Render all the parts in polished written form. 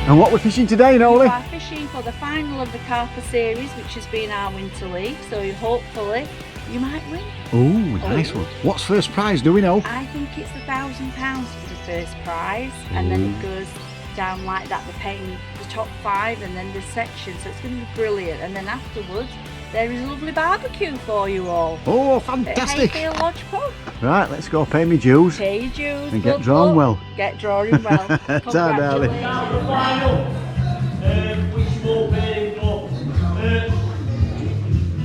And what we're fishing today, Noli? We are fishing for the final of the Carper series, which has been our winter league, so hopefully you might win. Ooh, nice one. What's first prize, do we know? I think it's £1,000 for the first prize, and then it goes down like that. They're paying the top 5 and then the section, so it's going to be brilliant. And then afterwards, there is a lovely barbecue for you all. Oh, fantastic. At Hayfield Lodge Pub. Right, let's go pay me dues. Pay your dues. And get drawn well. Get drawn well. Ta, darling. The final, which you all paid for.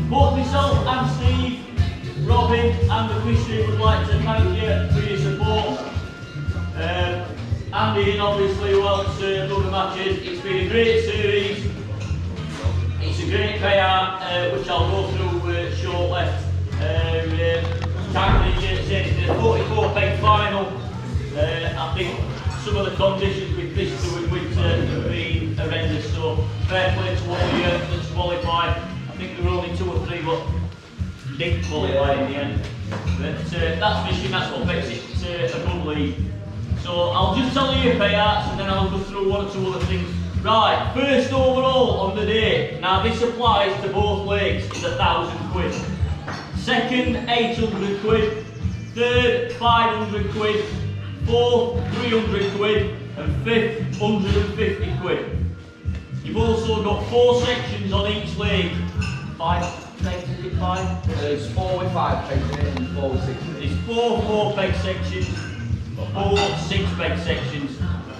Both myself and Steve, Robin and the fishery would like to thank you for your support. Andy and obviously who else run the matches. It's been a great series. It's a great payout, which I'll go through shortly. It's a 44 peg final. I think some of the conditions with this doing winter have been horrendous, so fair play to all you that's qualified. I think there were only 2 or 3 but didn't qualify in the end. But that's fishing, that's what makes it a good league. So I'll just tell you your payouts and then I'll go through 1 or 2 other things. Right, first overall on the day, now this applies to both legs, is £1,000. Second, 800 quid. Third, 500 quid. Fourth, 300 quid. And fifth, 150 quid. You've also got 4 sections on each leg. 5 pegs, is it 5? There's 4 with 5 pegs in it and 4 with 6 pegs. There's 4 4-peg sections, 4 6-peg sections.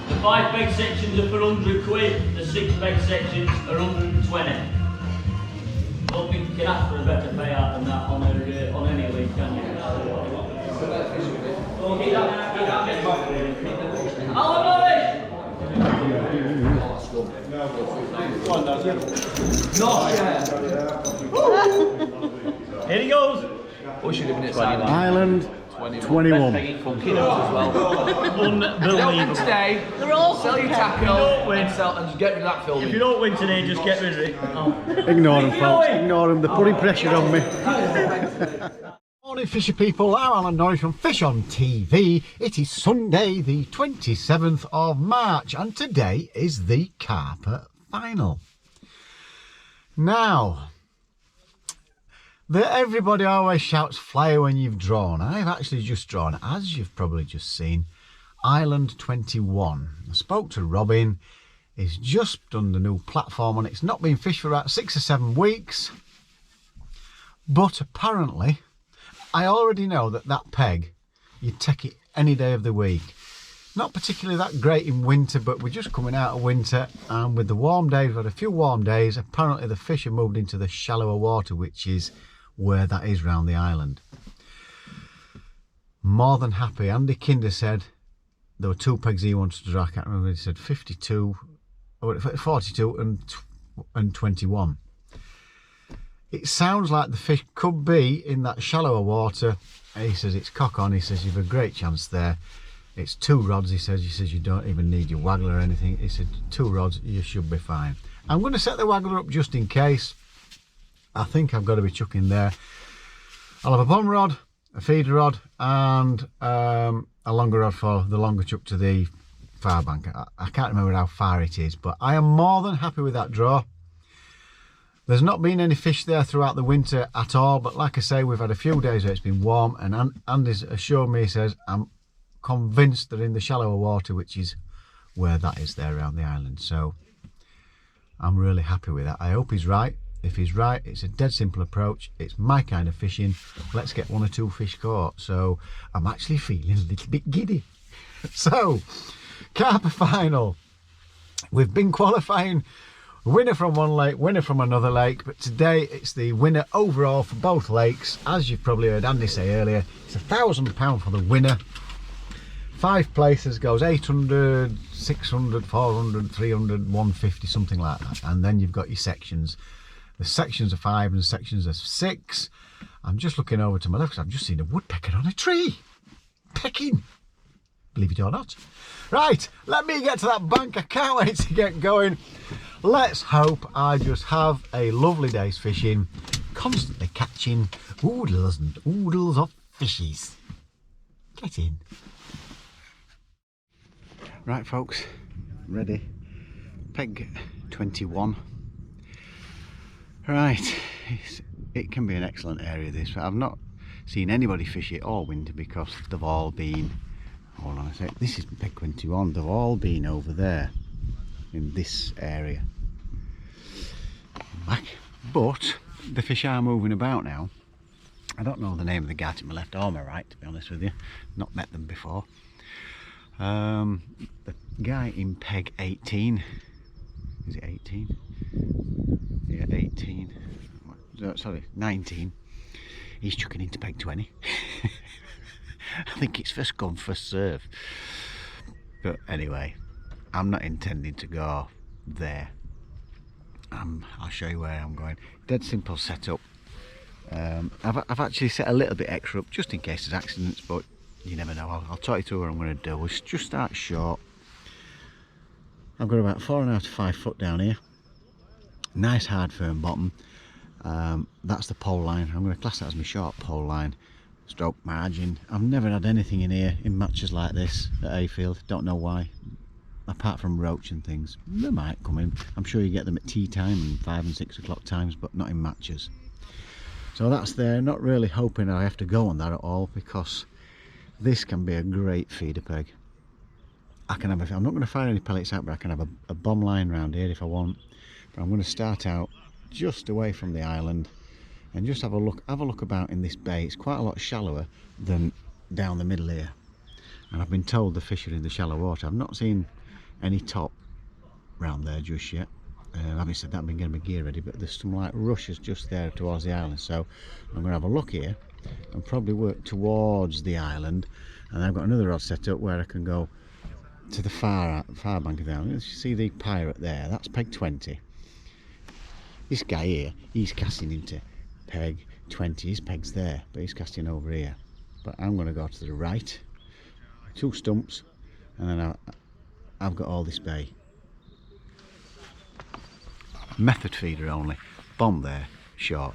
The 5-peg sections are for 100 quid, the 6-peg sections are 120. I don't think you can ask for a better payout than that on any league, can you? Here he goes. We should have been at Island 21. Funky notes as well. Unbelievable. Today, They're all sell your tackle and just get rid of that filming. If you don't win today, just get rid of it. Oh. Ignore them, folks. Ignore them. They're putting pressure on me. Morning, fishy people. I'm Alan Norris from Fish on TV. It is Sunday, the 27th of March, and today is the Carpa final. Now, everybody always shouts flyer when you've drawn. I've actually just drawn, as you've probably just seen, Island 21. I spoke to Robin. He's just done the new platform and it's not been fished for about 6 or 7 weeks. But apparently, I already know that peg, you'd take it any day of the week. Not particularly that great in winter, but we're just coming out of winter, and with the warm days, we've had a few warm days. Apparently the fish have moved into the shallower water, which is where that is round the island. More than happy. Andy Kinder said there were 2 pegs he wanted to draw. I can't remember. He said 42, 42 and 21. It sounds like the fish could be in that shallower water. He says it's cock on. He says you've a great chance there. It's 2 rods. He says you don't even need your waggler or anything. He said 2 rods, you should be fine. I'm going to set the waggler up just in case. I think I've got to be chucking there. I'll have a bomb rod, a feeder rod, and a longer rod for the longer chuck to the far bank. I can't remember how far it is, but I am more than happy with that draw. There's not been any fish there throughout the winter at all, but like I say, we've had a few days where it's been warm, and Andy's assured me, he says, I'm convinced they're in the shallower water, which is where that is there around the island. So I'm really happy with that. I hope he's right. If he's right, it's a dead simple approach. It's my kind of fishing. Let's get 1 or 2 fish caught. So I'm actually feeling a little bit giddy. So, Carpa final. We've been qualifying winner from one lake, winner from another lake, but today it's the winner overall for both lakes. As you've probably heard Andy say earlier, it's £1,000 for the winner. 5 places goes 800, 600, 400, 300, 150, something like that. And then you've got your sections. The sections are 5 and the sections are 6. I'm just looking over to my left because I've just seen a woodpecker on a tree. Pecking. Believe it or not. Right, let me get to that bank. I can't wait to get going. Let's hope I just have a lovely day's fishing, constantly catching oodles and oodles of fishies. Get in. Right folks, ready peg 21. Right, it can be an excellent area this, but I've not seen anybody fish it all winter because they've all been, hold on a sec, this is peg 21, they've all been over there in this area. Back. But the fish are moving about now. I don't know the name of the guy to my left or my right, to be honest with you. Not met them before. The guy in peg 18, is it 18? Yeah, 18. Sorry, 19. He's chucking into peg 20. I think it's first come, first serve. But anyway, I'm not intending to go there. I'll show you where I'm going. Dead simple setup. I've actually set a little bit extra up just in case there's accidents, but you never know. I'll talk you through what I'm going to do. We'll just start short. I've got about 4.5 to 5 foot down here. Nice hard firm bottom. That's the pole line. I'm going to class that as my short pole line. Stroke margin. I've never had anything in here in matches like this at Hayfield. Don't know why. Apart from roach and things, they might come in. I'm sure you get them at tea time and 5 and 6 o'clock times, but not in matches. So that's there. Not really hoping I have to go on that at all, because this can be a great feeder peg. I can have I'm not going to fire any pellets out, but I can have a bomb line around here if I want. But I'm going to start out just away from the island and just have a look about in this bay. It's quite a lot shallower than down the middle here, and I've been told the fish are in the shallow water. I've not seen any top round there just yet. Having said that, I've been getting my gear ready, but there's some like rushes just there towards the island, so I'm going to have a look here and probably work towards the island. And I've got another rod set up where I can go to the far bank of the island. You see the pirate there, that's peg 20. This guy here, he's casting into peg 20. His peg's there, but he's casting over here. But I'm going to go to the right, 2 stumps, and then I've got all this bay. Method feeder only. Bomb there, short.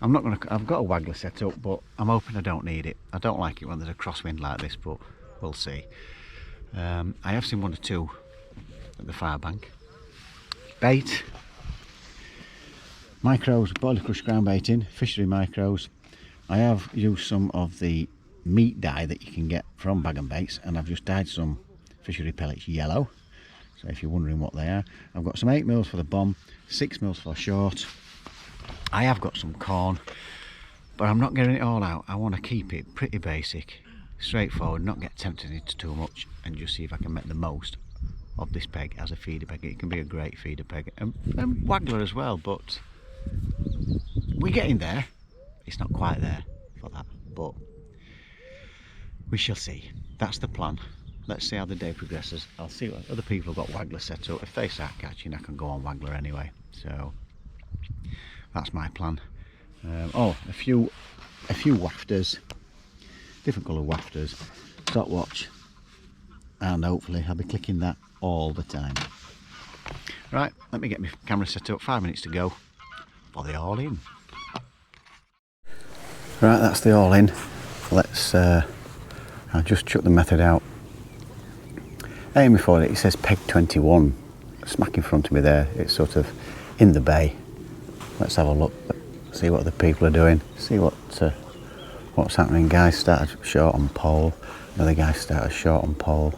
I'm not gonna. I've got a waggler set up, but I'm hoping I don't need it. I don't like it when there's a crosswind like this, but we'll see. I have seen 1 or 2 at the far bank. Bait. Micros, boiler crush ground baiting, fishery micros. I have used some of the meat dye that you can get from Bag and Baits, and I've just dyed some fishery pellets yellow. So if you're wondering what they are, I've got some 8mm for the bomb, 6mm for short. I have got some corn, but I'm not getting it all out. I want to keep it pretty basic, straightforward, not get tempted into too much, and just see if I can make the most of this peg as a feeder peg. It can be a great feeder peg, and waggler as well, but we're getting there. It's not quite there for that, but we shall see. That's the plan. Let's see how the day progresses. I'll see what other people have got waggler set up. If they start catching, I can go on waggler anyway. So that's my plan. Oh, a few wafters, different colour wafters, stopwatch, and hopefully I'll be clicking that all the time. Right, let me get my camera set up. 5 minutes to go for the all in. Right, that's the all in. Let's. I'll just chuck the method out. Aiming for it. It says peg 21, smack in front of me there. It's sort of in the bay. Let's have a look, see what the people are doing, see what's happening. Guys started short on pole, another guy started short on pole,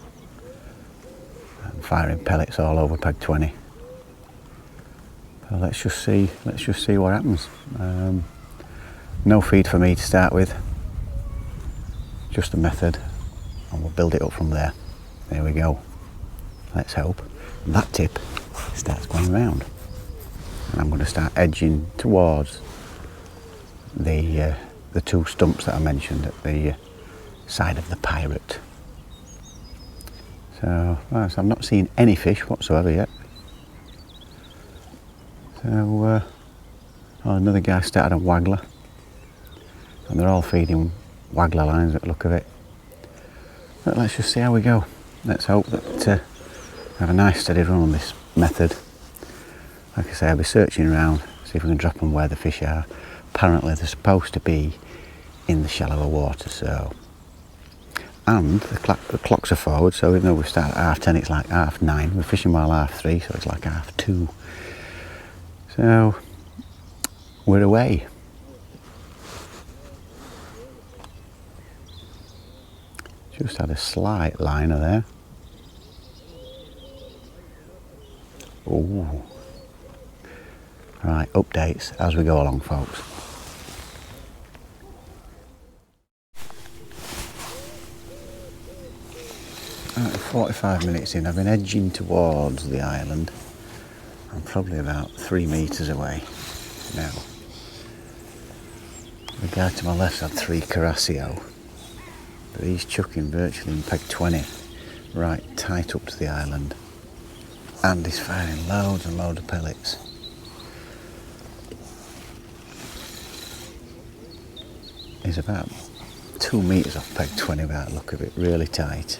and firing pellets all over peg 20. So let's just see what happens. No feed for me to start with, just a method, and we'll build it up from there. There we go. Let's hope that tip starts going round, and I'm going to start edging towards the 2 stumps that I mentioned at the side of the pirate. So I've not seen any fish whatsoever yet. So another guy started a waggler, and they're all feeding waggler lines at the look of it. But let's just see how we go. Let's hope that I have a nice steady run on this method. Like I say, I'll be searching around, see if we can drop them where the fish are. Apparently they're supposed to be in the shallower water, so And the clocks are forward, so even though we start at 10:30, it's like 9:30. We're fishing while 3:30, so it's like 2:30. So we're away. Just had a slight liner there. Oh. Right, updates as we go along, folks. Right, 45 minutes in, I've been edging towards the island. I'm probably about 3 metres away now. The guy to my left had 3 Carasio, but he's chucking virtually in peg 20, right tight up to the island. And he's firing loads and loads of pellets. He's about 2 metres off peg 20 by the look of it, really tight.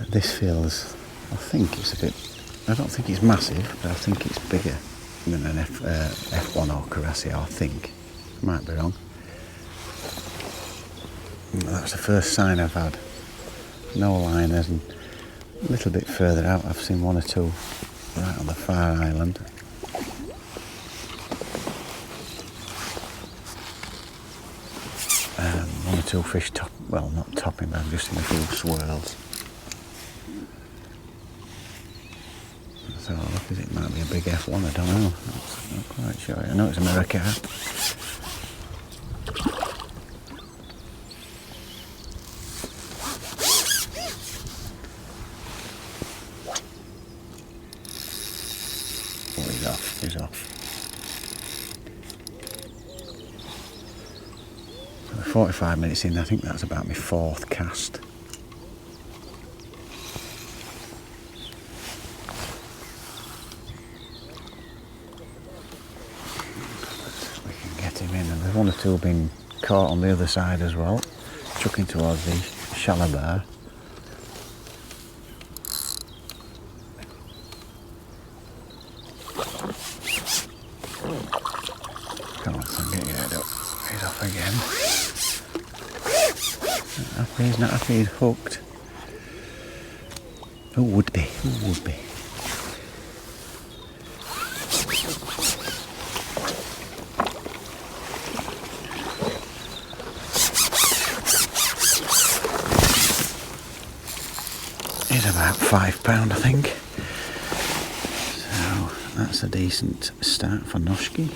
This feels, I think it's a bit, I don't think it's massive, but I think it's bigger than an F1 or Carasio, I think. Might be wrong. That's the first sign I've had. No liners, and a little bit further out I've seen 1 or 2 right on the far island. One or 2 fish well, not topping, but I've just seen a few swirls. So look, it might be a big F1, I don't know. Not quite sure. I know it's America. Oh, he's off, he's off. So 45 minutes in, I think that's about my 4th cast. Him in, and there's 1 or 2 been caught on the other side as well, chucking towards the shallow bar. Come on, son, get your head up. He's off again. Not happy, he's not happy, he's hooked. Who would be? Who would be? About £5, I think. So that's a decent start for Noshki.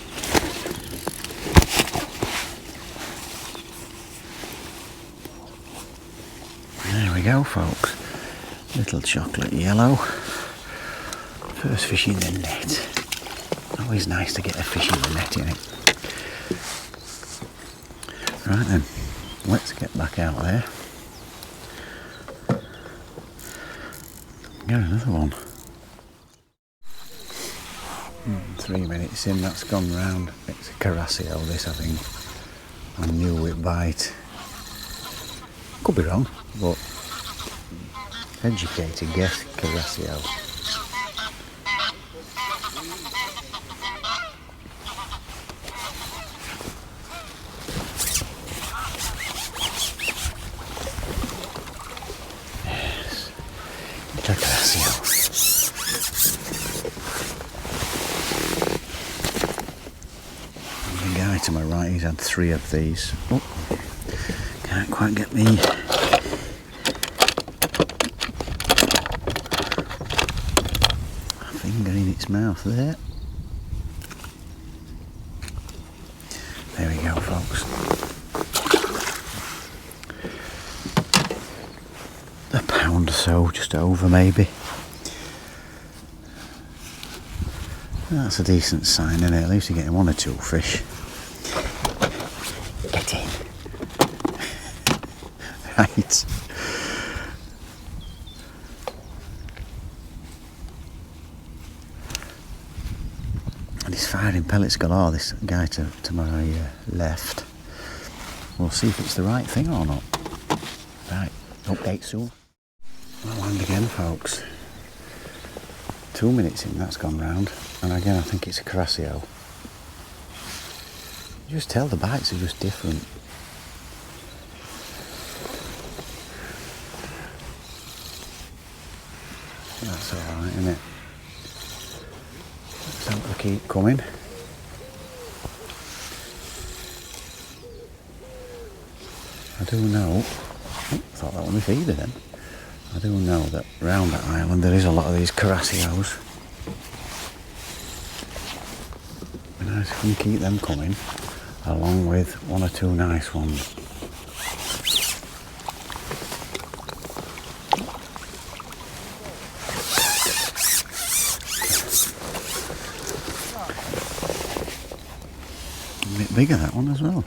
There we go, folks. Little chocolate yellow. First fish in the net. Always nice to get a fish in the net, isn't it? Right then, let's get back out there. Get another one. 3 minutes in, that's gone round. It's a Carasio, this, I think. A new whip bite. Could be wrong, but educated guess, Carasio. The guy to my right, he's had 3 of these. Oh, can't quite get me. Finger in its mouth there. There we go, folks. A pound or so, just over maybe. That's a decent sign, isn't it? At least you're getting 1 or 2 fish. Get in. Right. And he's firing pellets galore, this guy to my left. We'll see if it's the right thing or not. Right, update soon. I'll land again, folks. 2 minutes in, that's gone round. And again, I think it's a Carasio. You just tell the bites are just different. That's alright, isn't it? Let's hope they keep coming. I do know, I thought that was my feeder then. I do know that round that island there is a lot of these Carassios. It'd be nice if we can keep them coming, along with one or two nice ones. A bit bigger that one as well.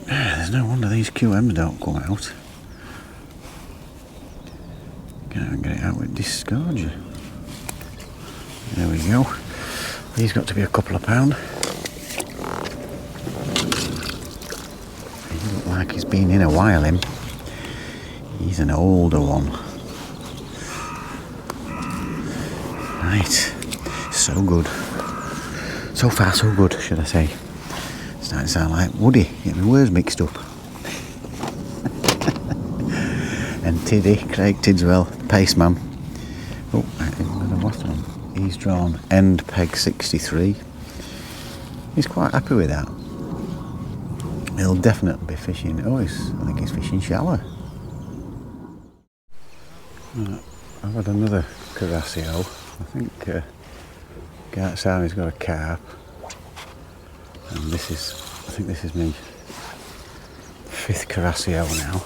There's no wonder these QMs don't come out. Can't even get it out with discarger. There we go. He's got to be a couple of pound. He looks like he's been in a while, him. He's an older one. Right. So good. So far so good, should I say. Starting to sound like Woody, get my words mixed up. And Tiddy, Craig Tidswell, Paceman. Oh, what's one? He's drawn end peg 63. He's quite happy with that. He'll definitely be fishing. Oh, I think he's fishing shallow. I've had another Carassio. I think Gart's got a carp. And I think this is me 5th Carassio now.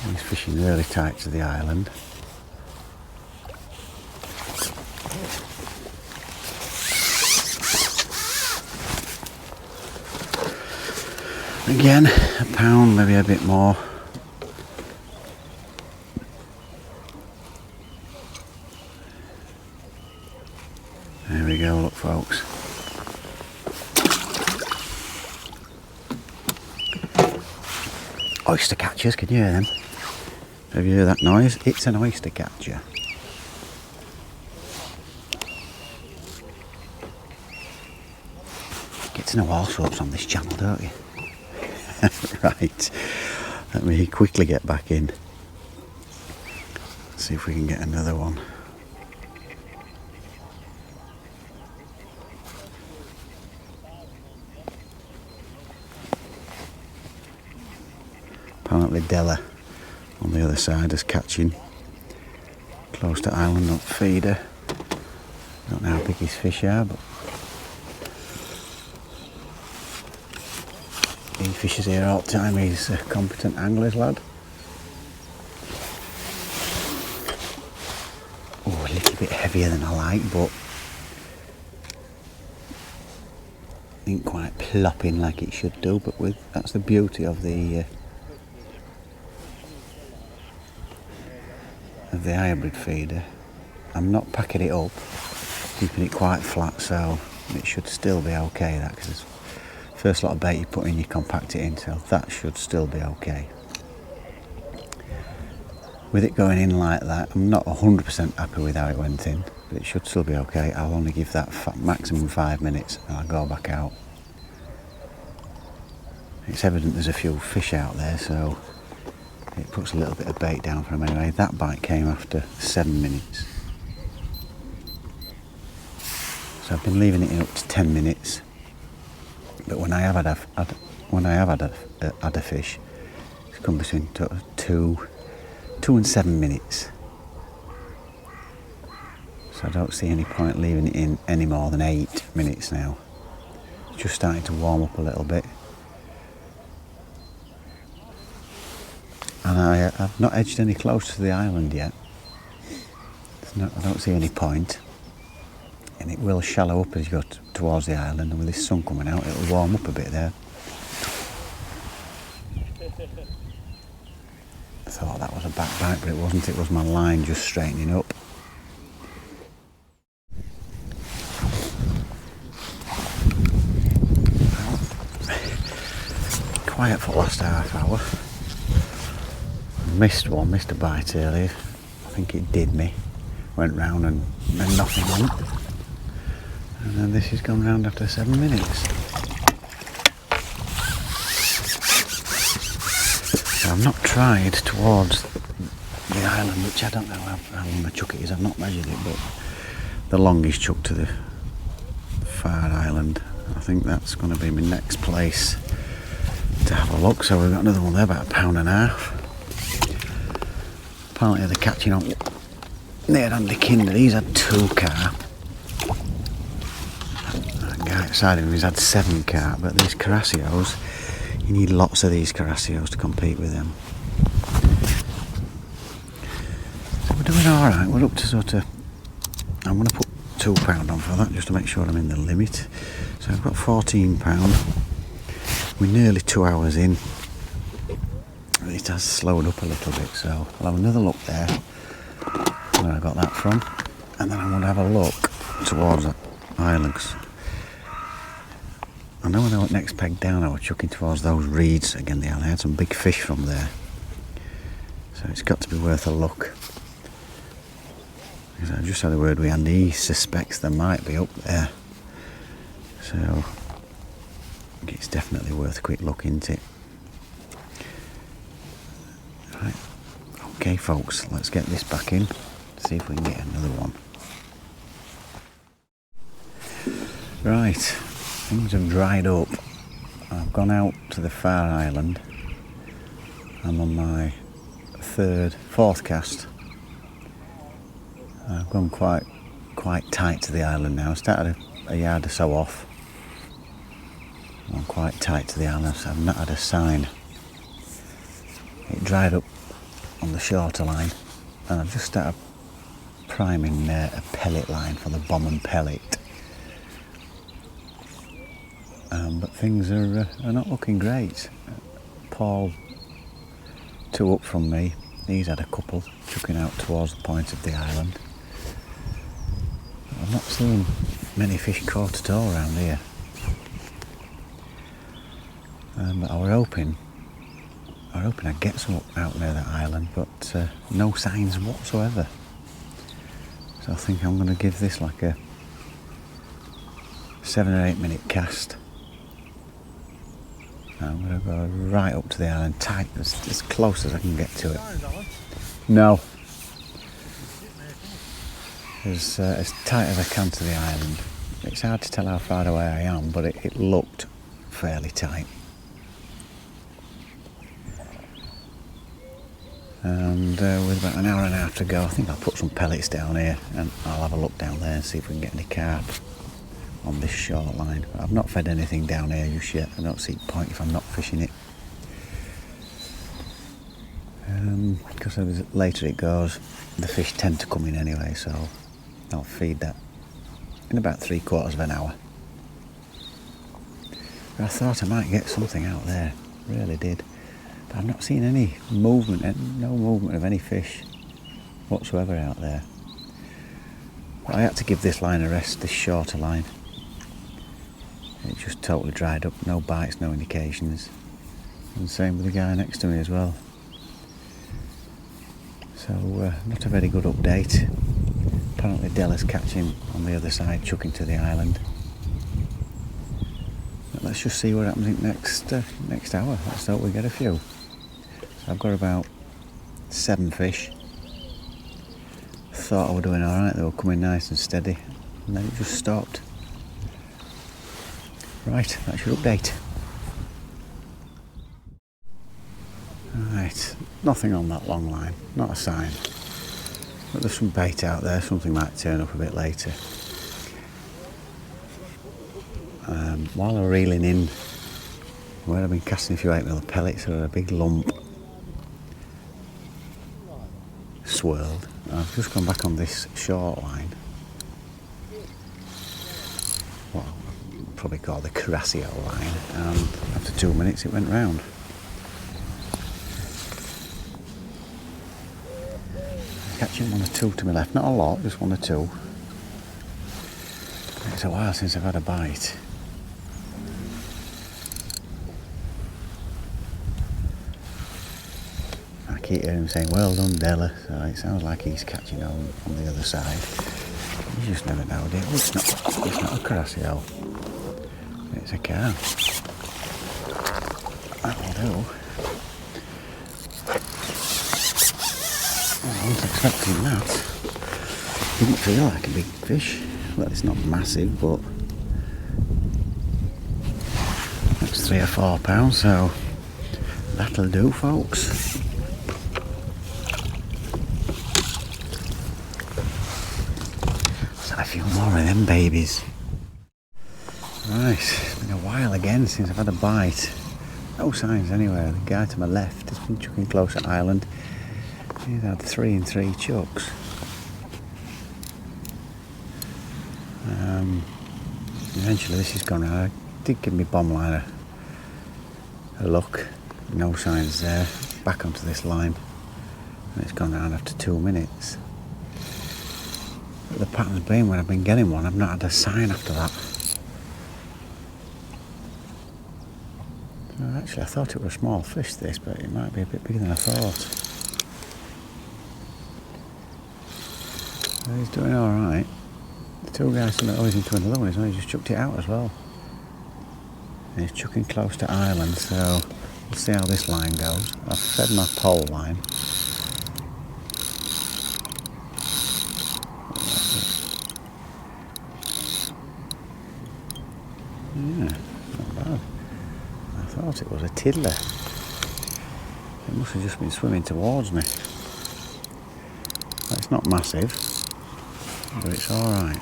He's fishing really tight to the island. Again, a pound, maybe a bit more. There we go, look folks. Oyster catchers, can you hear them? Have you heard that noise? It's an oyster catcher. Get to know all sorts on this channel, don't you? Right, let me quickly get back in. See if we can get another one. Apparently Della on the other side is catching close to island up feeder. Don't know how big his fish are, but he fishes here all the time. He's a competent angler's lad. Oh, a little bit heavier than I like, but ain't quite plopping like it should do. But that's the beauty of the hybrid feeder. I'm not packing it up, keeping it quite flat, so it should still be okay. That, because it's the first lot of bait you put in, you compact it in, so that should still be okay. With it going in like that, I'm not 100% happy with how it went in, but it should still be okay. I'll only give that maximum 5 minutes and I'll go back out. It's evident there's a few fish out there, so it puts a little bit of bait down for him anyway. That bite came after 7 minutes. So I've been leaving it in up to 10 minutes. But when I have had a fish, it's come between 2 and 7 minutes. So I don't see any point leaving it in any more than 8 minutes now. It's just starting to warm up a little bit. And I've not edged any closer to the island yet. I don't see any point. And it will shallow up as you go towards the island, and with this sun coming out, it'll warm up a bit there. I thought that was a back bite, but it wasn't. It was my line just straightening up. Quiet for the last half hour. Missed a bite earlier. I think it did me. went round and then nothing went. And then this has gone round after 7 minutes. So I've not tried towards the island, which I don't know how long the chuck it is. I've not measured it, but the longest chuck to the far island. I think that's going to be my next place to have a look. So we've got another one there, about £1.5. Apparently they're catching on near Andy Kinder. He's had 2 carp. That guy outside of him, he's had 7 carp. But these Carassios, you need lots of these Carassios to compete with them. So we're doing alright. We're up to sort of, I'm going to put £2 on for that just to make sure I'm in the limit. So I've got £14. We're nearly 2 hours in. It has slowed up a little bit, so I'll have another look there where I got that from, and then I'm going to have a look towards that island. I know when I went next peg down I was chucking towards those reeds again the island. I had some big fish from there, so it's got to be worth a look. Because I just had a word with Andy, he suspects there might be up there, so I think it's definitely worth a quick look into it. Right. Okay folks, let's get this back in, see if we can get another one. Right, things have dried up. I've gone out to the far island. I'm on my fourth cast. I've gone quite tight to the island now. I started a yard or so off. I'm quite tight to the island, so I've not had a sign. It dried up on the shorter line, and I've just started priming a pellet line for the bomb and pellet. But things are not looking great. Paul, 2 up from me, he's had a couple chucking out towards the point of the island. I've not seen many fish caught at all around here. But I were hoping I'd get some out near that island, but no signs whatsoever. So I think I'm going to give this like a 7 or 8 minute cast. I'm going to go right up to the island, tight, as close as I can get to it. No. As tight as I can to the island. It's hard to tell how far away I am, but it looked fairly tight. And with about an hour and a half to go, I think I'll put some pellets down here and I'll have a look down there and see if we can get any carp on this short line. I've not fed anything down here just yet. I don't see the point if I'm not fishing it. Because the later it goes, the fish tend to come in anyway, so I'll feed that in about 3/4 of an hour. But I thought I might get something out there, really did. But I've not seen any movement, no movement of any fish whatsoever out there. But I had to give this line a rest, this shorter line. It just totally dried up, no bites, no indications. And same with the guy next to me as well. So not a very good update. Apparently Della's catching on the other side, chucking to the island. But let's just see what happens in next hour. Let's hope we get a few. So I've got about 7 fish. Thought I were doing alright, they were coming nice and steady, and then it just stopped. Right, that's your update. Right, nothing on that long line, not a sign. But there's some bait out there, something might turn up a bit later. While I'm reeling in, where I've been casting a few 8mm pellets, there was a big lump swirled. I've just gone back on this short line. What I'll probably call the Carassio line, and after 2 minutes it went round. Catching 1 or 2 to my left, not a lot, just 1 or 2. It's a while since I've had a bite. I keep hearing him saying, well done, Della. So it sounds like he's catching on the other side. You just never know, do you? Oh, it's not a Carasio. It's a cow. That will do. I wasn't expecting that. Didn't feel like a big fish. Well, it's not massive, but that's 3 or 4 pounds, so that'll do, folks. Let's have a few more of them babies. Right, it's been a while again since I've had a bite. No signs anywhere. The guy to my left has been chucking close at Island. He's had 3 and 3 chucks. Eventually this has gone round. I did give me bomb line a look. No signs there. Back onto this line. And it's gone round after 2 minutes. But the pattern's been when I've been getting one, I've not had a sign after that. Well, actually I thought it was a small fish this, but it might be a bit bigger than I thought. Well, he's doing alright. The 2 guys are always into another one, he's just chucked it out as well. And he's chucking close to Island, so we'll see how this line goes. I've fed my pole line. Yeah, not bad. I thought it was a tiddler. It must have just been swimming towards me. It's not massive, but it's alright.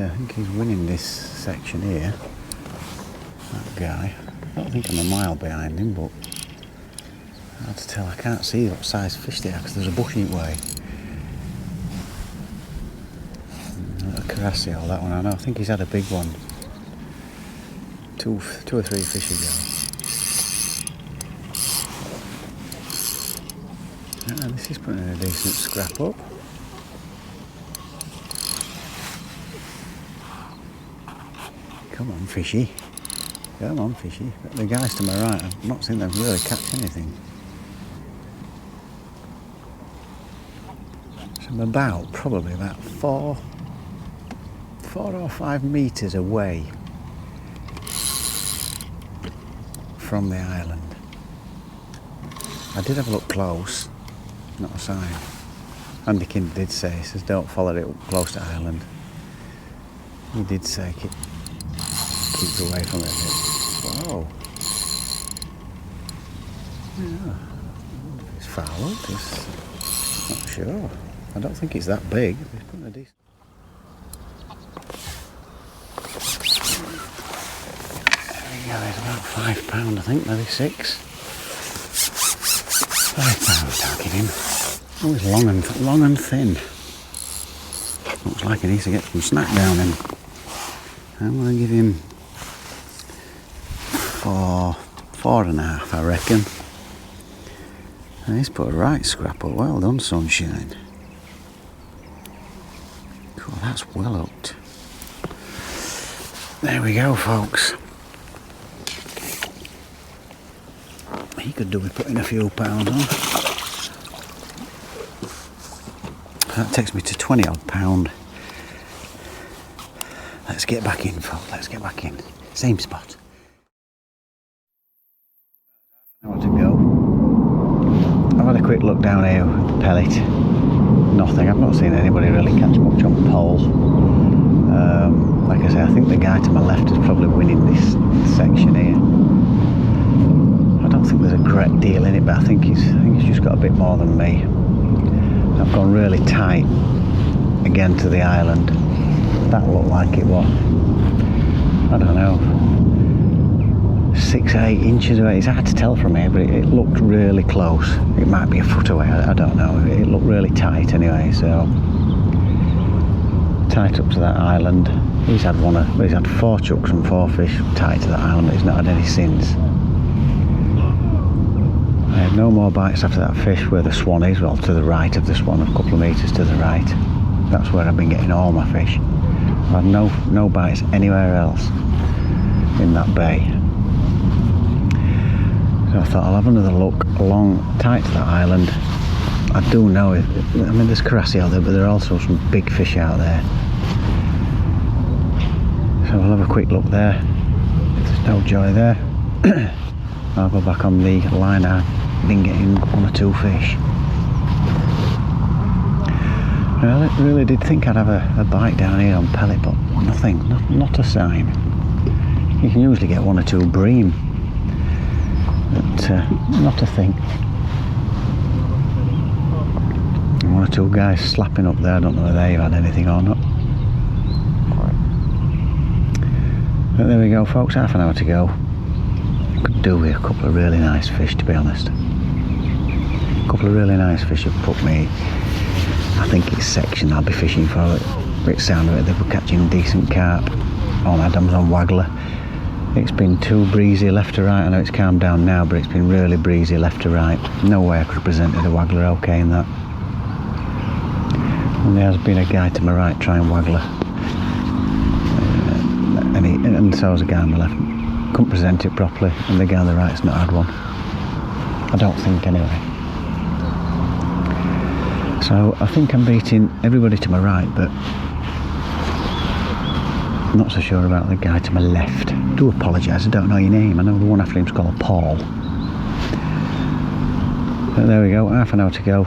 I think he's winning this section here. That guy. I don't think I'm a mile behind him, but hard to tell. I can't see what size fish they are because there's a bush each way. A Carasio, that one I know. I think he's had a big one. Two or three fish ago. Yeah, this is putting in a decent scrap up. Come on, fishy. Come on, fishy. The guys to my right, I've not seen them really catch anything. So I'm probably about 4 or 5 metres away from the island. I did have a look close, not a sign. Andy Kind did say, he says don't follow it up close to island. He did say keep away from it a bit. Whoa. Yeah. It's foul up, it's not sure. I don't think it's that big. It's putting a decent. There we go, it's about £5, I think, maybe 6. £5, I'll give him. Oh, it's long and thin. Looks like he needs to get some snack down him. I'm going to give him 4.5, I reckon. And he's put a right scrap up. Well done, Sunshine. Cool, that's well hooked. There we go, folks. He could do with putting a few pounds on. That takes me to 20 odd pound. Let's get back in, folks. Let's get back in. Same spot. Now to go. I've had a quick look down here at the pellet. Nothing. I've not seen anybody really catch much on pole. Like I say, I think the guy to my left is probably winning this section here. I don't think there's a great deal in it, but I think he's just got a bit more than me. I've gone really tight again to the island. That looked like it was, I don't know, 6 or 8 inches away. It's hard to tell from here, but it looked really close. It might be a foot away, I don't know. It looked really tight anyway, so tight up to that island. He's had 4 chucks and 4 fish tight to that island. He's not had any since. I had no more bites after that fish where the swan is, well, to the right of the swan, a couple of metres to the right. That's where I've been getting all my fish. I've had no bites anywhere else in that bay. So I thought I'll have another look along tight to that island. I do know it. I mean, there's karassi out there, but there are also some big fish out there. So we'll have a quick look there. If there's no joy there, I'll go back on the line. I've been getting 1 or 2 fish. I really did think I'd have a bite down here on pellet, but nothing, not a sign. You can usually get 1 or 2 bream, but not a thing. 1 or 2 guys slapping up there. I don't know whether they've had anything or not. But there we go, folks, half an hour to go. Could do with a couple of really nice fish, to be honest. A couple of really nice fish have put me. I think it's section I'll be fishing for. It sounded like they were catching decent carp on Adams, on Waggler. It's been too breezy left to right. I know it's calmed down now, but it's been really breezy left to right. No way I could have presented a Waggler okay in that. And there has been a guy to my right trying Waggler. And so was a guy on my left. Couldn't present it properly, and the guy on the right's not had one. I don't think, anyway. So I think I'm beating everybody to my right, but I'm not so sure about the guy to my left. I do apologise, I don't know your name. I know the one after him's called Paul. But there we go, half an hour to go.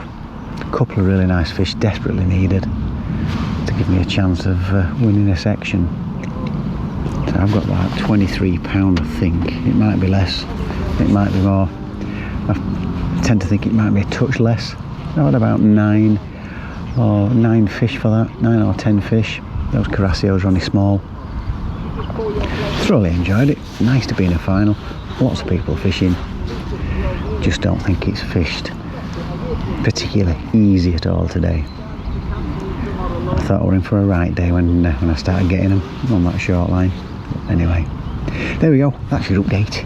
A couple of really nice fish, desperately needed to give me a chance of winning a section. So I've got like £23, I think. It might be less, it might be more. I tend to think it might be a touch less. I had about 9 fish for that, 9 or 10 fish. Those Carassios are only small. Thoroughly enjoyed it. Nice to be in a final. Lots of people fishing. Just don't think it's fished particularly easy at all today. I thought we were in for a right day when I started getting them on that short line. But anyway, there we go. That's your update.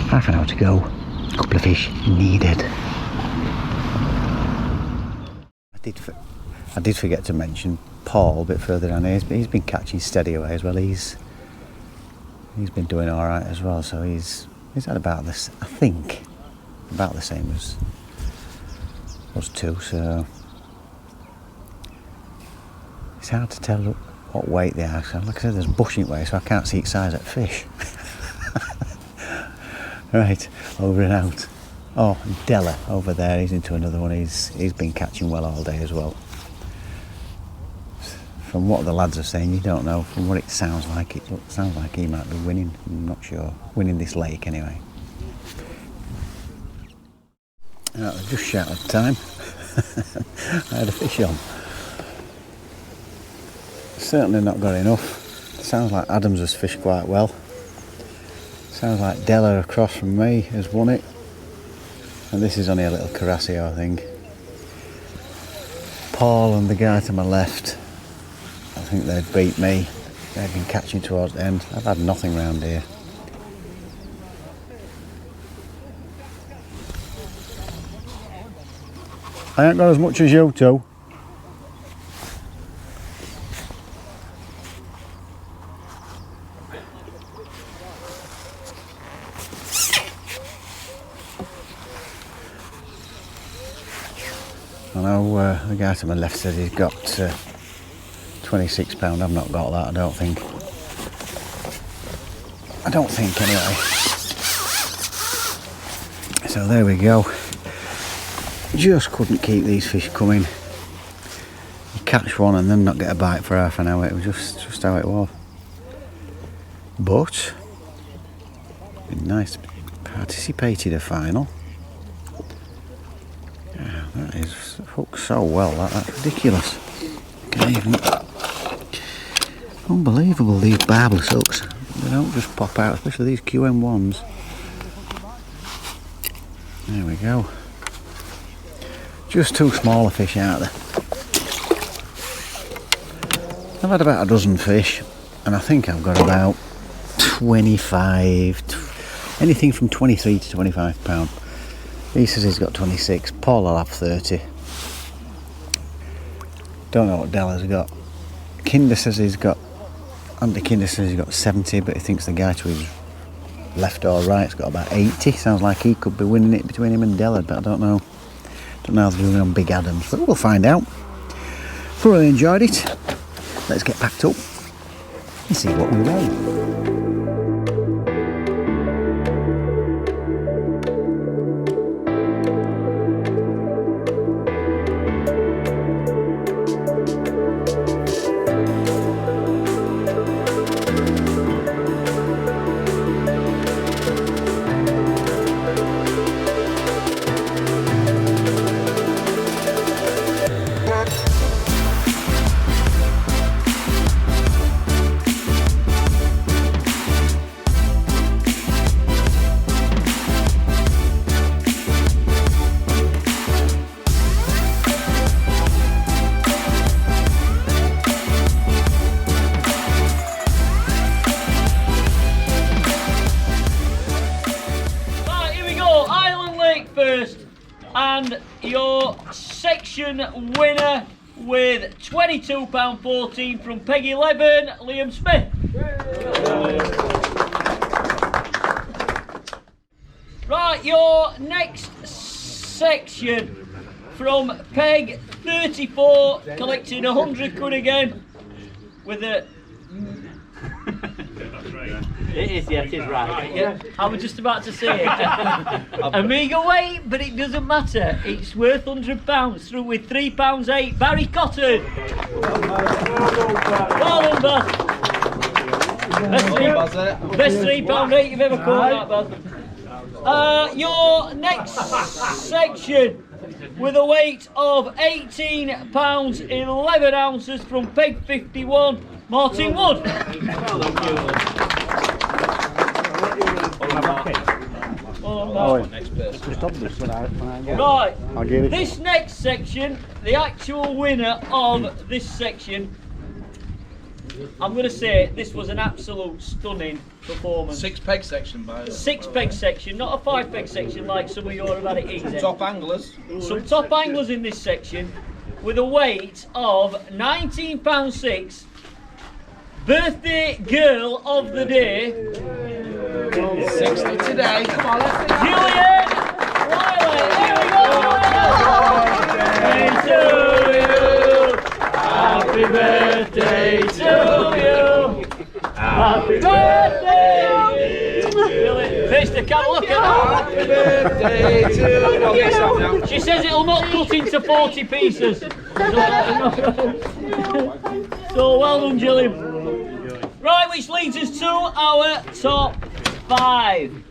Half an hour to go. A couple of fish needed. I did forget to mention Paul a bit further down here, but he's been catching steady away as well. He's been doing all right as well. So he's had about this, I think, about the same as us two. So it's hard to tell what weight they are. So like I said, there's bushing weight, so I can't see its size at fish. Right, over and out. Oh, Della over there, he's into another one. He's been catching well all day as well. From what the lads are saying, you don't know. From what it sounds like he might be winning. I'm not sure. Winning this lake anyway. I've just shouted time. I had a fish on. Certainly not got enough. Sounds like Adams has fished quite well. Sounds like Della across from me has won it. And this is only a little Carassio, I think. Paul and the guy to my left, I think they'd beat me. They've been catching towards the end. I've had nothing round here. I ain't got as much as you two. I know the guy to my left said he's got £26. I've not got that, I don't think. Anyway. So there we go. Just couldn't keep these fish coming. You catch one and then not get a bite for half an hour. It was just how it was. But been nice to participate in a final. Yeah, that is hooked so well. That's ridiculous. Can't even. Unbelievable, these barbless hooks. They don't just pop out, especially these QM1s. There we go. Just 2 smaller fish out there. I've had about a dozen fish, and I think I've got about 25, anything from 23 to 25 pound. He says he's got 26. Paul will have 30. Don't know what Della's got. Kinder says he's got Andy Kinder says he's got 70, but he thinks the guy to his left or right's got about 80. Sounds like he could be winning it between him and Della, but I don't know. Don't know how they're doing on Big Adams, but we'll find out. Thoroughly enjoyed it. Let's get packed up and see what we weigh. And your section winner with £22.14 from Peg 11, Liam Smith. Right, your next section from Peg 34, collecting 100 quid again with a... It is, yeah, it is right. Yeah, I was just about to say it. A meagre weight, but it doesn't matter. It's worth £100 through with £3.8. Barry Cotton. Well done, Baz. Best £3.8 you've ever caught, that, Baz. Your next section with a weight of £18 11 ounces from Peg 51, Martin Wood. Right, this next section, the actual winner of this section, I'm going to say this was an absolute stunning performance. 6 peg section, by the way. 6 peg section, not a 5 peg section like some of you have had it easy. Top anglers. Some top anglers in this section with a weight of £19.6. Birthday girl of the day. 60 today. Come on, let's do Julian Wiley. Here we go. Happy birthday to you. Happy birthday. Face the cat, look at that. Happy birthday to you. She says it'll not cut into 40 pieces. So well done, Gillian. Right, which leads us to our top 5.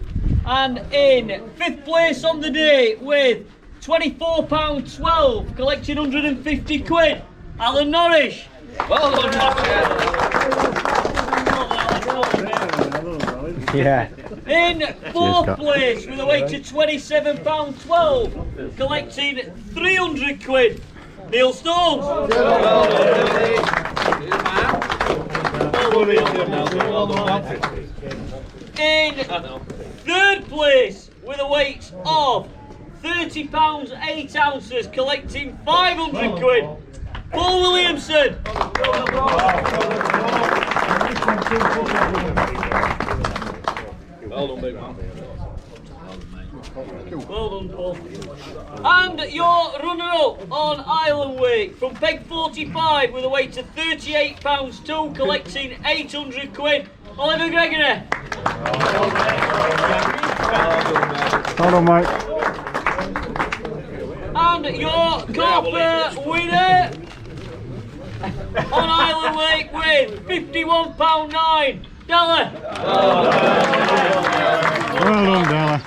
And in 5th place on the day with £24.12, collecting 150 quid, Alan Norrish. Well done, Yeah. In 4th place with a weight of £27.12, collecting 300 quid, Neil Stones. In 3rd place with a weight of £30 8 ounces, collecting 500 quid, Paul Williamson. Well done, big man. Well done, Paul. And your runner-up on Island Wake from Peg 45 with a weight of £38.2, collecting 800 quid, Oliver Gregory. Hold on, mate. And your Carper winner on Island Wake with £51.9, Della. Well done, Della.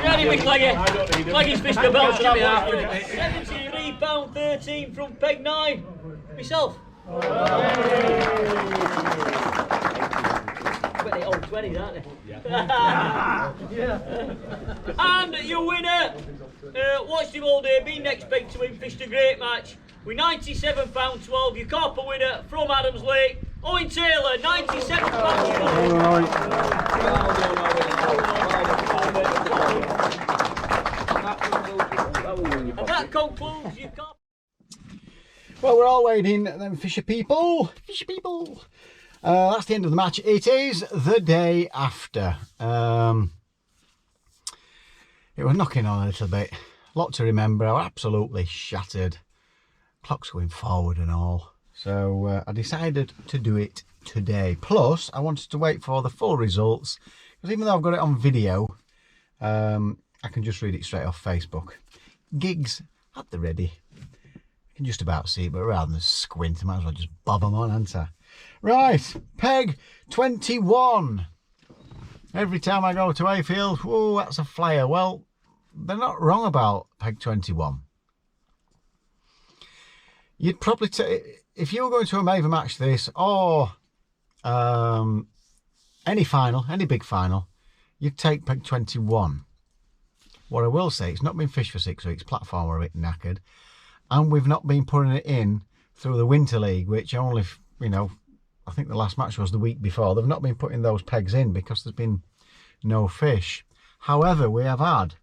Ready, McCleggy? Cleggy's fished the belt. £73.13 from Peg 9. Myself. But they old 20s, aren't they? Yeah. And your winner, watched him all day, been next big to him, fished a great match with £97.12. Your Carper winner from Adams Lake, Owen Taylor, £97.12. And that concludes your Carper. Well, we're all waiting, then fisher people. Fisher people. That's the end of the match. It is the day after. It was knocking on a little bit. A lot to remember. I was absolutely shattered. Clock's going forward and all. So I decided to do it today. Plus, I wanted to wait for the full results. Because even though I've got it on video, I can just read it straight off Facebook. Gigs at the ready. You can just about see it, but rather than squint, I might as well just bob them on, ain't I? Right, peg 21. Every time I go to Hayfield, whoa, that's a flyer. Well, they're not wrong about peg 21. You'd probably take, if you were going to a Maver match this, or any final, any big final, you'd take peg 21. What I will say, it's not been fished for 6 weeks, platform are a bit knackered, and we've not been putting it in through the Winter League, which only, you know, I think the last match was the week before. They've not been putting those pegs in because there's been no fish. However, we have had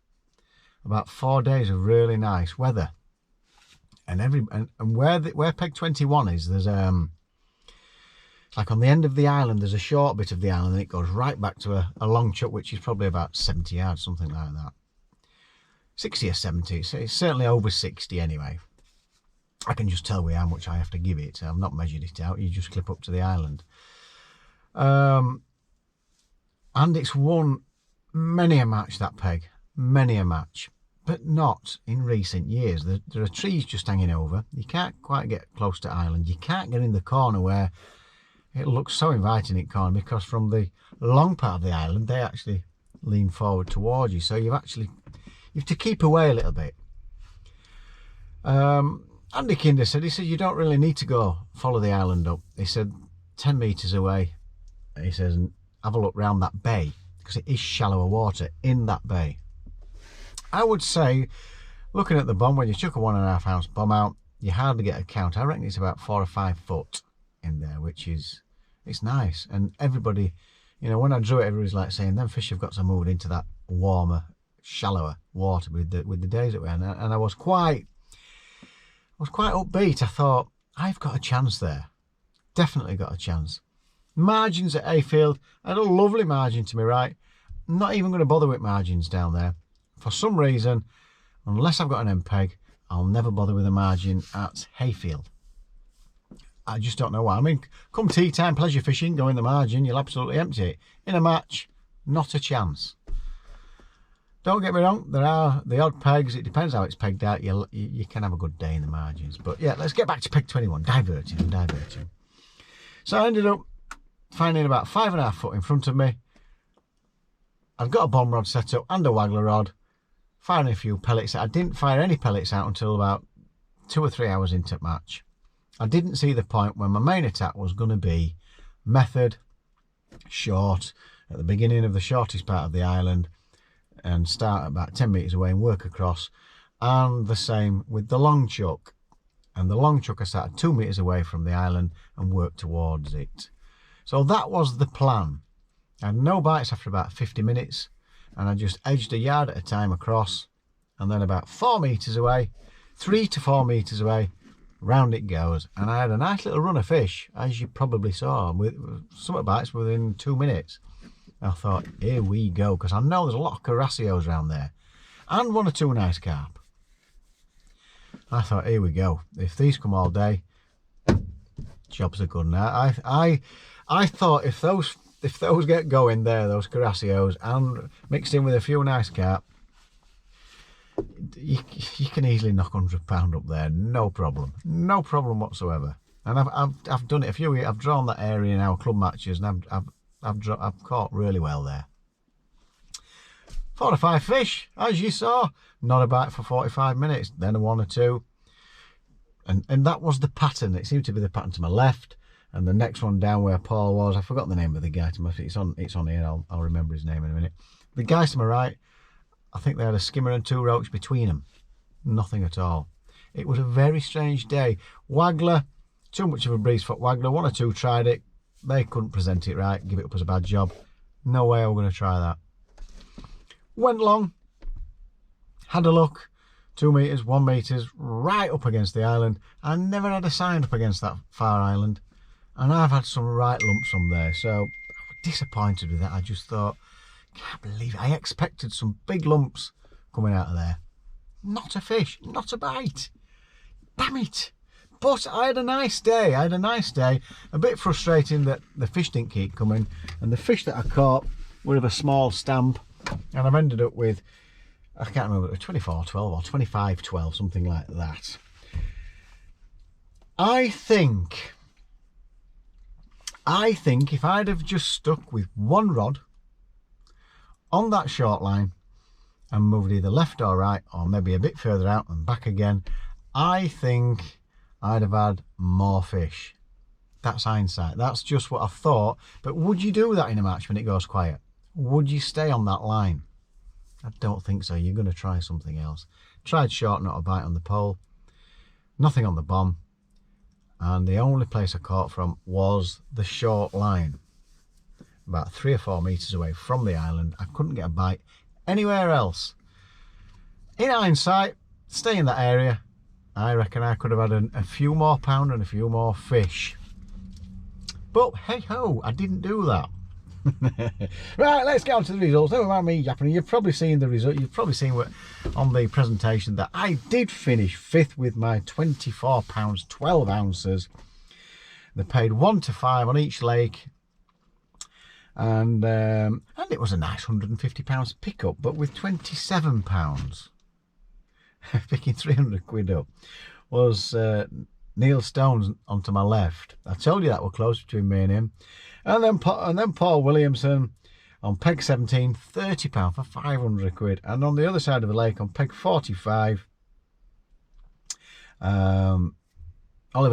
about 4 days of really nice weather, and where peg 21 is, there's like on the end of the island, there's a short bit of the island, and it goes right back to a long chuck, which is probably about 70 yards, something like that. 60 or 70, so it's certainly over 60 anyway. I can just tell how much I have to give it. I've not measured it out. You just clip up to the island. And it's won many a match, that peg. Many a match. But not in recent years. There are trees just hanging over. You can't quite get close to island. You can't get in the corner where it looks so inviting in corner, because from the long part of the island, they actually lean forward towards you. So you have to keep away a little bit. Andy Kinder said, he said, you don't really need to go follow the island up. He said, 10 metres away, he says, have a look round that bay, because it is shallower water in that bay. I would say, looking at the bomb, when you chuck a 1.5 ounce bomb out, you hardly get a count. I reckon it's about 4 or 5 foot in there, which is, it's nice. And everybody, you know, when I drew it, everybody's like saying, them fish have got to move into that warmer, shallower water with the days that we had. And I was quite upbeat. I thought, I've got a chance there. Definitely got a chance. Margins at Hayfield, I had a lovely margin to my right. Not even going to bother with margins down there. For some reason, unless I've got an MPEG, I'll never bother with a margin at Hayfield. I just don't know why. I mean, come tea time, pleasure fishing, go in the margin, you'll absolutely empty it. In a match, not a chance. Don't get me wrong, there are the odd pegs. It depends how it's pegged out. You can have a good day in the margins. But yeah, let's get back to peg 21. Diverting. So I ended up finding about 5.5 foot in front of me. I've got a bomb rod set up and a waggler rod. Firing a few pellets. I didn't fire any pellets out until about 2 or 3 hours into the match. I didn't see the point when my main attack was going to be method, short, at the beginning of the shortest part of the island, and start about 10 metres away and work across. And the same with the long chuck. And the long chuck I started 2 metres away from the island and worked towards it. So that was the plan. I had no bites after about 50 minutes, and I just edged a yard at a time across, and then about 4 metres away, 3 to 4 metres away, round it goes. And I had a nice little run of fish, as you probably saw, with some bites within 2 minutes. I thought, here we go, because I know there's a lot of carassios around there, and 1 or 2 nice carp. I thought, here we go. If these come all day, jobs are good now. I thought if those get going there, those carassios, and mixed in with a few nice carp, you can easily knock £100 up there, no problem whatsoever. And I've done it a few. I've drawn that area in our club matches, and I've caught really well there. 4 or 5 fish, as you saw. Not a bite for 45 minutes, then a 1 or 2, and that was the pattern. It seemed to be the pattern to my left. And the next one down where Paul was, I forgot the name of the guy to my feet. It's on here. I'll remember his name in a minute. The guys to my right, I think they had a skimmer and 2 roach between them. Nothing at all. It was a very strange day. Waggler, too much of a breeze foot waggler. 1 or 2 tried it. They couldn't present it right. Give it up as a bad job. No way I'm going to try that. Went long. Had a look. 2 metres, 1 metres, right up against the island. I never had a sign up against that far island. And I've had some right lumps on there. So I was disappointed with that. I just thought, can't believe it. I expected some big lumps coming out of there. Not a fish, not a bite. Damn it. But I had a nice day. A bit frustrating that the fish didn't keep coming. And the fish that I caught were of a small stamp. And I've ended up with, I can't remember, 24.12 or 25.12, something like that. I think if I'd have just stuck with one rod on that short line and moved either left or right, or maybe a bit further out and back again, I think I'd have had more fish. That's hindsight. That's just what I thought. But would you do that in a match when it goes quiet? Would you stay on that line? I don't think so. You're going to try something else. Tried short, not a bite on the pole. Nothing on the bomb. And the only place I caught from was the short line. About 3 or 4 metres away from the island. I couldn't get a bite anywhere else. In hindsight, stay in that area. I reckon I could have had a few more pound and a few more fish. But hey ho, I didn't do that. Right, let's get on to the results. Never mind me yapping. You've probably seen the result. You've probably seen what on the presentation that I did finish 5th with my 24 pounds 12 ounces. They paid 1 to 5 on each lake, and it was a nice £150 pickup. But with 27 pounds, picking 300 quid up, was Neil Stone's onto my left. I told you that were close between me and him. And then Paul Williamson on peg 17, £30 for 500 quid. And on the other side of the lake on peg 45, Oliver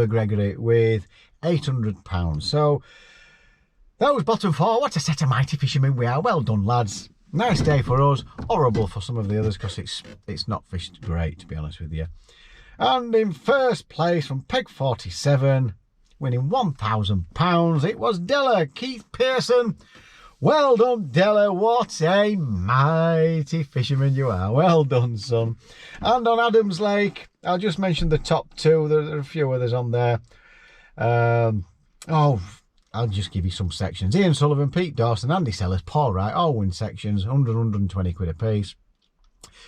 Gregory with £800. So that was bottom 4. What a set of mighty fishermen we are. Well done, lads. Nice day for us. Horrible for some of the others because it's not fished great, to be honest with you. And in first place from peg 47, winning £1,000, it was Della, Keith Pearson. Well done, Della. What a mighty fisherman you are. Well done, son. And on Adams Lake, I'll just mention the top 2. There are a few others on there. I'll just give you some sections. Ian Sullivan, Pete Dawson, Andy Sellers, Paul Wright, all win sections, 100, 120 quid a piece.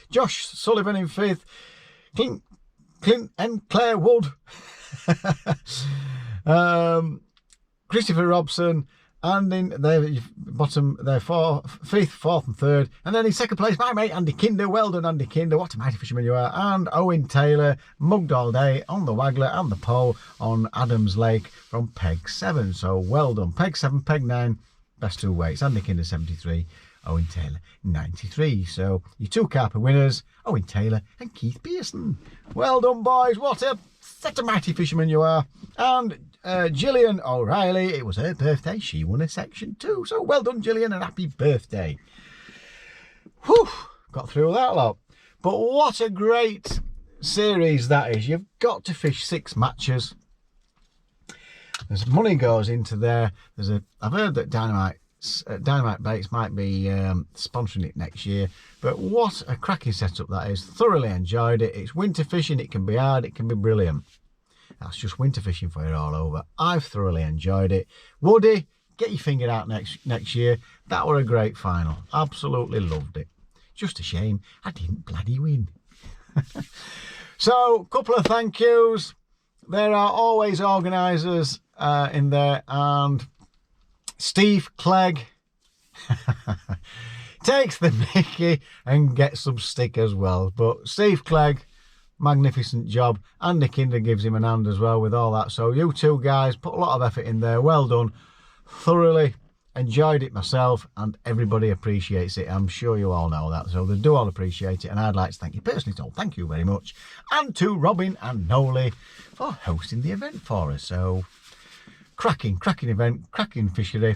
Josh Sullivan in 5th. Clint and Claire Wood. Christopher Robson, and in their bottom, their 5th, 4th and 3rd, and then in 2nd place my mate Andy Kinder. Well done, Andy Kinder. What a mighty fisherman you are. And Owen Taylor, mugged all day on the waggler and the pole on Adams Lake from peg 7. So well done. Peg 7, peg 9, best 2 weights. Andy Kinder 73, Owen Taylor 93. So your 2 Carper winners, Owen Taylor and Keith Pearson. Well done, boys. What a set of mighty fishermen you are. And Gillian O'Reilly, it was her birthday. She won a section too. So well done, Gillian, and happy birthday. Whew, got through that lot. But what a great series that is. You've got to fish 6 matches. There's money goes into there. I've heard that Dynamite Baits might be sponsoring it next year, but what a cracking setup that is. Thoroughly enjoyed it. It's winter fishing. It can be hard, it can be brilliant. That's just winter fishing for you all over. I've thoroughly enjoyed it. Woody, get your finger out next year. That were a great final. Absolutely loved it. Just a shame I didn't bloody win. So, couple of thank yous. There are always organisers in there, and Steve Clegg takes the mickey and gets some stick as well. But Steve Clegg, magnificent job. Andy Kinder gives him an hand as well with all that. So you 2 guys put a lot of effort in there. Well done. Thoroughly enjoyed it myself, and everybody appreciates it. I'm sure you all know that. So they do all appreciate it, and I'd like to thank you personally. So thank you very much. And to Robin and Noli for hosting the event for us. So cracking event, cracking fishery.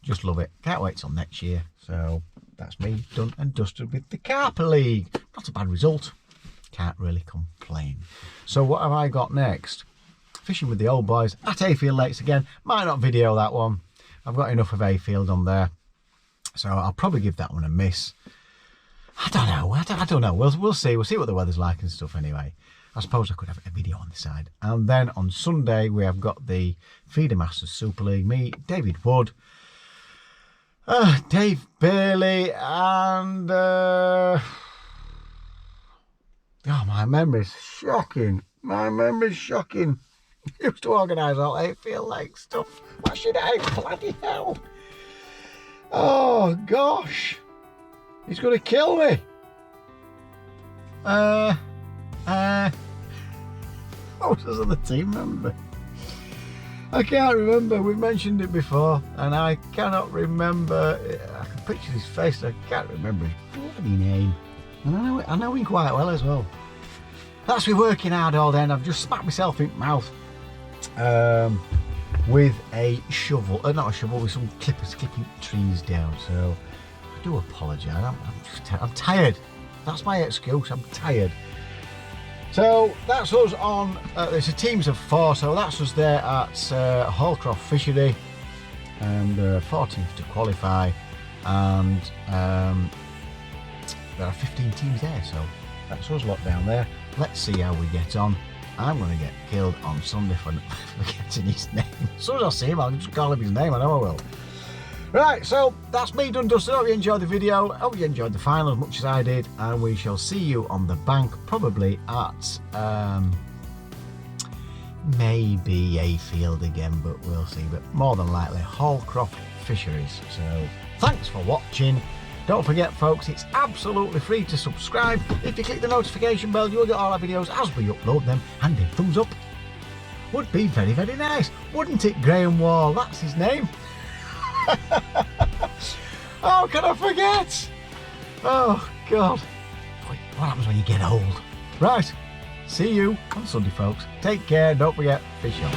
Just love it. Can't wait till next year. So that's me done and dusted with the Carpa League. Not a bad result. Can't really complain. So what have I got next? Fishing with the old boys at Hayfield Lakes again. Might not video that one. I've got enough of Hayfield on there. So I'll probably give that one a miss. I don't know. I don't know. We'll see. We'll see what the weather's like and stuff anyway. I suppose I could have a video on the side. And then on Sunday, we have got the Feeder Masters Super League. Me, David Wood, Dave Bailey, and... oh, my memory's shocking. My memory's shocking. Used to organise all Hayfield Lakes stuff. What should I... Bloody hell. Oh, gosh. He's going to kill me. What was the team member? I can't remember. We've mentioned it before, and I cannot remember. I can picture his face. I can't remember his bloody name. And I know him quite well as well. That's me working hard all day, and I've just smacked myself in the mouth with a shovel. Not a shovel, with some clippers clipping trees down. So I do apologise. I'm tired. That's my excuse. I'm tired. So that's us on, there's a teams of 4, so that's us there at Hallcroft Fishery, and 14th to qualify, and there are 15 teams there, so that's us lot down there. Let's see how we get on. I'm going to get killed on Sunday for forgetting his name. As soon as I see him, I'll just call him his name, I know I will. Right, so that's me done dusted. I hope you enjoyed the video. I hope you enjoyed the final as much as I did, and we shall see you on the bank, probably at maybe Hayfield again, but we'll see. But more than likely Hallcroft Fisheries. So thanks for watching. Don't forget, folks, it's absolutely free to subscribe. If you click the notification bell, you'll get all our videos as we upload them, and a thumbs up would be very, very nice, wouldn't it? Graham Wall, that's his name. How can I forget? Oh God, what happens when you get old? Right, see you on Sunday, folks. Take care, don't forget, fish on.